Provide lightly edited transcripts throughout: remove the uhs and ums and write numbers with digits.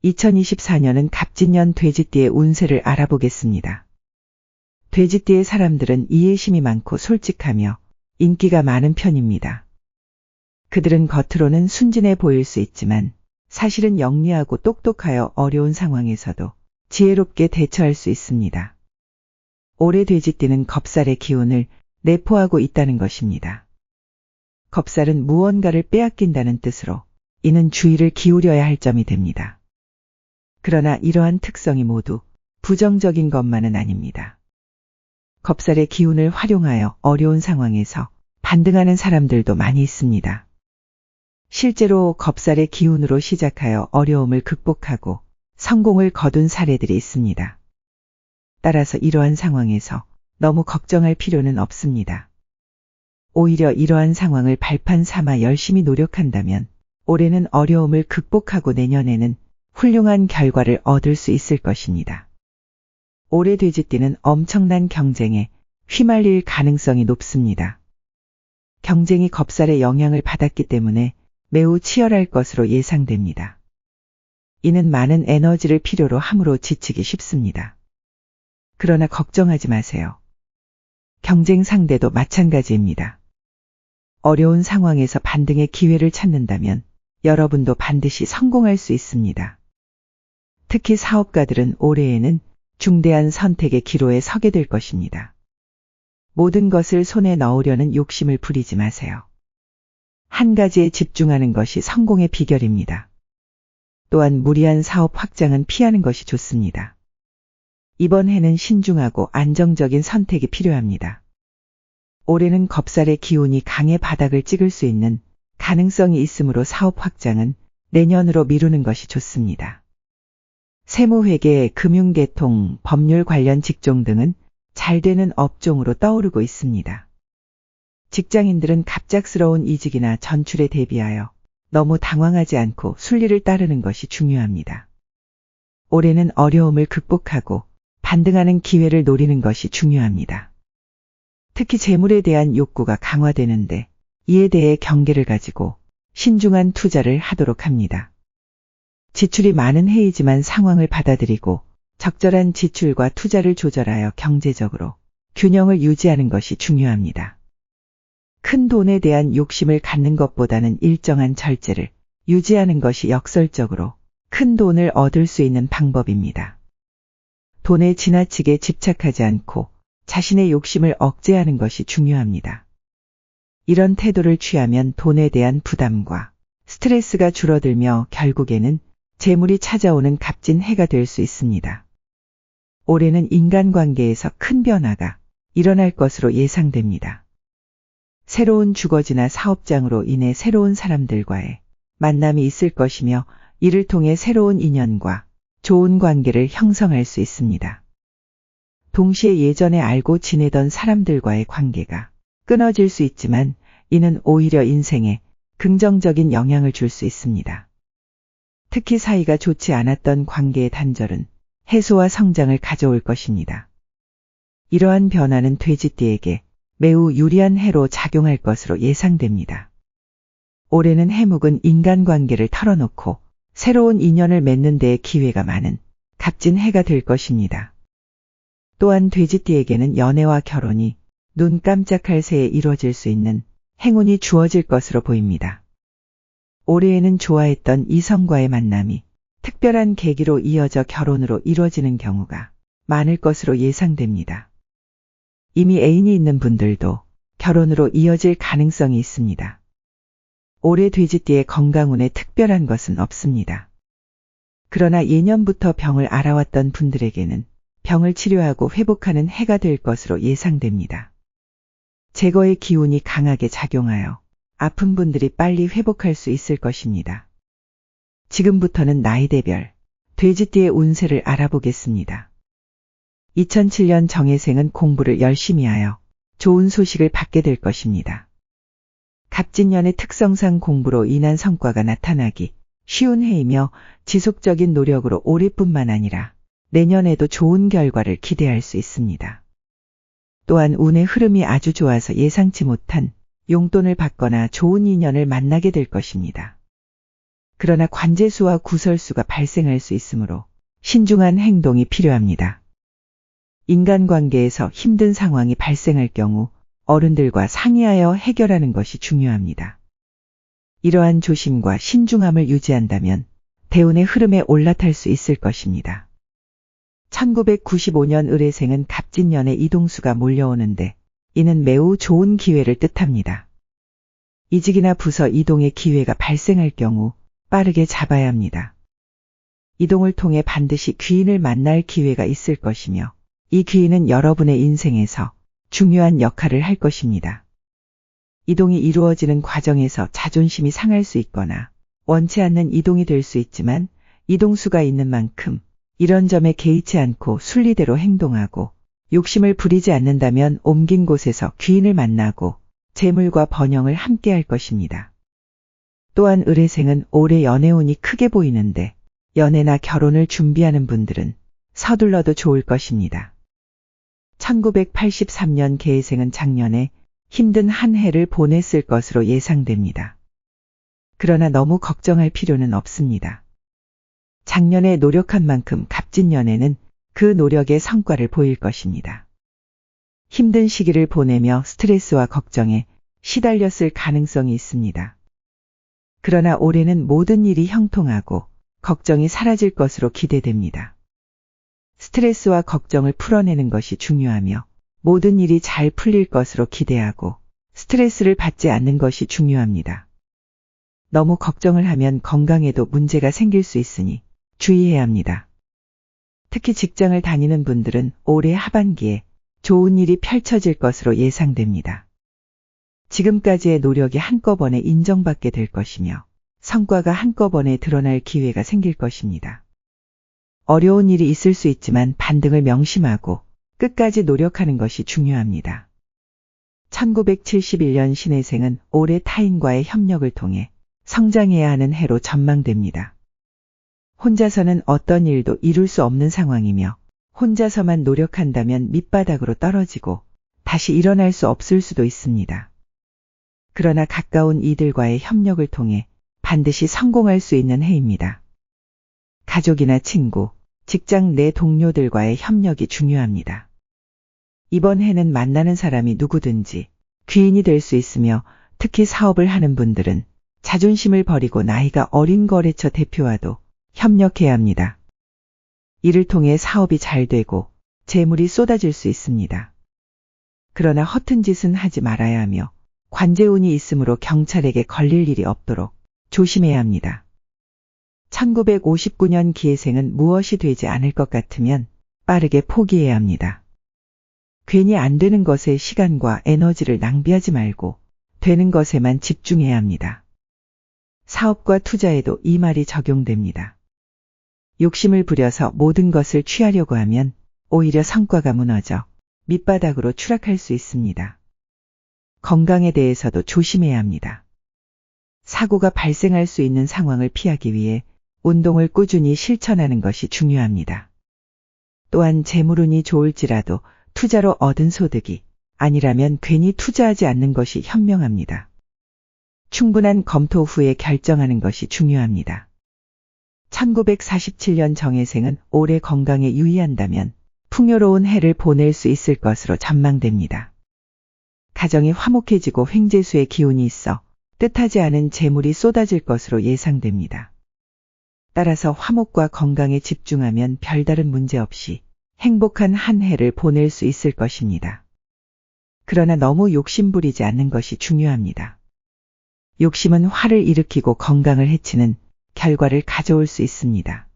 2024년은 갑진년 돼지띠의 운세를 알아보겠습니다. 돼지띠의 사람들은 이해심이 많고 솔직하며 인기가 많은 편입니다. 그들은 겉으로는 순진해 보일 수 있지만 사실은 영리하고 똑똑하여 어려운 상황에서도 지혜롭게 대처할 수 있습니다. 올해 돼지띠는 겁살의 기운을 내포하고 있다는 것입니다. 겁살은 무언가를 빼앗긴다는 뜻으로 이는 주의를 기울여야 할 점이 됩니다. 그러나 이러한 특성이 모두 부정적인 것만은 아닙니다. 겁살의 기운을 활용하여 어려운 상황에서 반등하는 사람들도 많이 있습니다. 실제로 겁살의 기운으로 시작하여 어려움을 극복하고 성공을 거둔 사례들이 있습니다. 따라서 이러한 상황에서 너무 걱정할 필요는 없습니다. 오히려 이러한 상황을 발판 삼아 열심히 노력한다면 올해는 어려움을 극복하고 내년에는 훌륭한 결과를 얻을 수 있을 것입니다. 올해 돼지띠는 엄청난 경쟁에 휘말릴 가능성이 높습니다. 경쟁이 겁살의 영향을 받았기 때문에 매우 치열할 것으로 예상됩니다. 이는 많은 에너지를 필요로 함으로 지치기 쉽습니다. 그러나 걱정하지 마세요. 경쟁 상대도 마찬가지입니다. 어려운 상황에서 반등의 기회를 찾는다면 여러분도 반드시 성공할 수 있습니다. 특히 사업가들은 올해에는 중대한 선택의 기로에 서게 될 것입니다. 모든 것을 손에 넣으려는 욕심을 부리지 마세요. 한 가지에 집중하는 것이 성공의 비결입니다. 또한 무리한 사업 확장은 피하는 것이 좋습니다. 이번 해는 신중하고 안정적인 선택이 필요합니다. 올해는 겁살의 기운이 강해 바닥을 찍을 수 있는 가능성이 있으므로 사업 확장은 내년으로 미루는 것이 좋습니다. 세무회계, 금융계통, 법률 관련 직종 등은 잘 되는 업종으로 떠오르고 있습니다. 직장인들은 갑작스러운 이직이나 전출에 대비하여 너무 당황하지 않고 순리를 따르는 것이 중요합니다. 올해는 어려움을 극복하고 반등하는 기회를 노리는 것이 중요합니다. 특히 재물에 대한 욕구가 강화되는데 이에 대해 경계를 가지고 신중한 투자를 하도록 합니다. 지출이 많은 해이지만 상황을 받아들이고 적절한 지출과 투자를 조절하여 경제적으로 균형을 유지하는 것이 중요합니다. 큰 돈에 대한 욕심을 갖는 것보다는 일정한 절제를 유지하는 것이 역설적으로 큰 돈을 얻을 수 있는 방법입니다. 돈에 지나치게 집착하지 않고 자신의 욕심을 억제하는 것이 중요합니다. 이런 태도를 취하면 돈에 대한 부담과 스트레스가 줄어들며 결국에는 재물이 찾아오는 값진 해가 될 수 있습니다. 올해는 인간관계에서 큰 변화가 일어날 것으로 예상됩니다. 새로운 주거지나 사업장으로 인해 새로운 사람들과의 만남이 있을 것이며 이를 통해 새로운 인연과 좋은 관계를 형성할 수 있습니다. 동시에 예전에 알고 지내던 사람들과의 관계가 끊어질 수 있지만 이는 오히려 인생에 긍정적인 영향을 줄 수 있습니다. 특히 사이가 좋지 않았던 관계의 단절은 해소와 성장을 가져올 것입니다. 이러한 변화는 돼지띠에게 매우 유리한 해로 작용할 것으로 예상됩니다. 올해는 해묵은 인간관계를 털어놓고 새로운 인연을 맺는 데에 기회가 많은 값진 해가 될 것입니다. 또한 돼지띠에게는 연애와 결혼이 눈 깜짝할 새에 이루어질 수 있는 행운이 주어질 것으로 보입니다. 올해에는 좋아했던 이성과의 만남이 특별한 계기로 이어져 결혼으로 이루어지는 경우가 많을 것으로 예상됩니다. 이미 애인이 있는 분들도 결혼으로 이어질 가능성이 있습니다. 올해 돼지띠의 건강운에 특별한 것은 없습니다. 그러나 예년부터 병을 앓아왔던 분들에게는 병을 치료하고 회복하는 해가 될 것으로 예상됩니다. 제거의 기운이 강하게 작용하여 아픈 분들이 빨리 회복할 수 있을 것입니다. 지금부터는 나이대별 돼지띠의 운세를 알아보겠습니다. 2007년 정해생은 공부를 열심히 하여 좋은 소식을 받게 될 것입니다. 갑진년의 특성상 공부로 인한 성과가 나타나기 쉬운 해이며 지속적인 노력으로 올해뿐만 아니라 내년에도 좋은 결과를 기대할 수 있습니다. 또한 운의 흐름이 아주 좋아서 예상치 못한 용돈을 받거나 좋은 인연을 만나게 될 것입니다. 그러나 관제수와 구설수가 발생할 수 있으므로 신중한 행동이 필요합니다. 인간관계에서 힘든 상황이 발생할 경우 어른들과 상의하여 해결하는 것이 중요합니다. 이러한 조심과 신중함을 유지한다면 대운의 흐름에 올라탈 수 있을 것입니다. 1995년 을해생은 갑진년에 이동수가 몰려오는데 이는 매우 좋은 기회를 뜻합니다. 이직이나 부서 이동의 기회가 발생할 경우 빠르게 잡아야 합니다. 이동을 통해 반드시 귀인을 만날 기회가 있을 것이며 이 귀인은 여러분의 인생에서 중요한 역할을 할 것입니다. 이동이 이루어지는 과정에서 자존심이 상할 수 있거나 원치 않는 이동이 될 수 있지만 이동수가 있는 만큼 이런 점에 개의치 않고 순리대로 행동하고 욕심을 부리지 않는다면 옮긴 곳에서 귀인을 만나고 재물과 번영을 함께 할 것입니다. 또한 을해생은 올해 연애운이 크게 보이는데 연애나 결혼을 준비하는 분들은 서둘러도 좋을 것입니다. 1983년 개해생은 작년에 힘든 한 해를 보냈을 것으로 예상됩니다. 그러나 너무 걱정할 필요는 없습니다. 작년에 노력한 만큼 갑진년에는 그 노력의 성과를 보일 것입니다. 힘든 시기를 보내며 스트레스와 걱정에 시달렸을 가능성이 있습니다. 그러나 올해는 모든 일이 형통하고 걱정이 사라질 것으로 기대됩니다. 스트레스와 걱정을 풀어내는 것이 중요하며 모든 일이 잘 풀릴 것으로 기대하고 스트레스를 받지 않는 것이 중요합니다. 너무 걱정을 하면 건강에도 문제가 생길 수 있으니 주의해야 합니다. 특히 직장을 다니는 분들은 올해 하반기에 좋은 일이 펼쳐질 것으로 예상됩니다. 지금까지의 노력이 한꺼번에 인정받게 될 것이며 성과가 한꺼번에 드러날 기회가 생길 것입니다. 어려운 일이 있을 수 있지만 반등을 명심하고 끝까지 노력하는 것이 중요합니다. 1971년 신해생은 올해 타인과의 협력을 통해 성장해야 하는 해로 전망됩니다. 혼자서는 어떤 일도 이룰 수 없는 상황이며 혼자서만 노력한다면 밑바닥으로 떨어지고 다시 일어날 수 없을 수도 있습니다. 그러나 가까운 이들과의 협력을 통해 반드시 성공할 수 있는 해입니다. 가족이나 친구, 직장 내 동료들과의 협력이 중요합니다. 이번 해는 만나는 사람이 누구든지 귀인이 될 수 있으며 특히 사업을 하는 분들은 자존심을 버리고 나이가 어린 거래처 대표와도 협력해야 합니다. 이를 통해 사업이 잘 되고 재물이 쏟아질 수 있습니다. 그러나 허튼 짓은 하지 말아야 하며 관제운이 있으므로 경찰에게 걸릴 일이 없도록 조심해야 합니다. 1959년 기해생은 무엇이 되지 않을 것 같으면 빠르게 포기해야 합니다. 괜히 안 되는 것에 시간과 에너지를 낭비하지 말고 되는 것에만 집중해야 합니다. 사업과 투자에도 이 말이 적용됩니다. 욕심을 부려서 모든 것을 취하려고 하면 오히려 성과가 무너져 밑바닥으로 추락할 수 있습니다. 건강에 대해서도 조심해야 합니다. 사고가 발생할 수 있는 상황을 피하기 위해 운동을 꾸준히 실천하는 것이 중요합니다. 또한 재물운이 좋을지라도 투자로 얻은 소득이 아니라면 괜히 투자하지 않는 것이 현명합니다. 충분한 검토 후에 결정하는 것이 중요합니다. 1947년 정해생은 올해 건강에 유의한다면 풍요로운 해를 보낼 수 있을 것으로 전망됩니다. 가정이 화목해지고 횡재수의 기운이 있어 뜻하지 않은 재물이 쏟아질 것으로 예상됩니다. 따라서 화목과 건강에 집중하면 별다른 문제 없이 행복한 한 해를 보낼 수 있을 것입니다. 그러나 너무 욕심부리지 않는 것이 중요합니다. 욕심은 화를 일으키고 건강을 해치는 결과를 가져올 수 있습니다.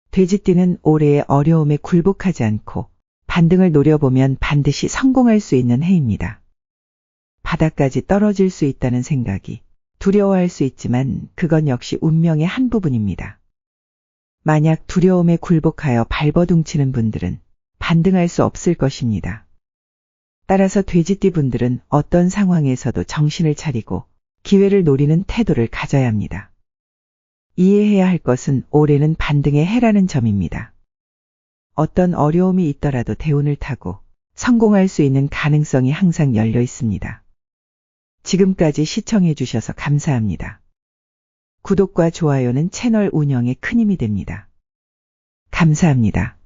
돼지띠는 올해의 어려움에 굴복하지 않고 반등을 노려보면 반드시 성공할 수 있는 해입니다. 바닥까지 떨어질 수 있다는 생각이 두려워할 수 있지만 그건 역시 운명의 한 부분입니다. 만약 두려움에 굴복하여 발버둥치는 분들은 반등할 수 없을 것입니다. 따라서 돼지띠 분들은 어떤 상황에서도 정신을 차리고 기회를 노리는 태도를 가져야 합니다. 이해해야 할 것은 올해는 반등의 해라는 점입니다. 어떤 어려움이 있더라도 대운을 타고 성공할 수 있는 가능성이 항상 열려 있습니다. 지금까지 시청해 주셔서 감사합니다. 구독과 좋아요는 채널 운영에 큰 힘이 됩니다. 감사합니다.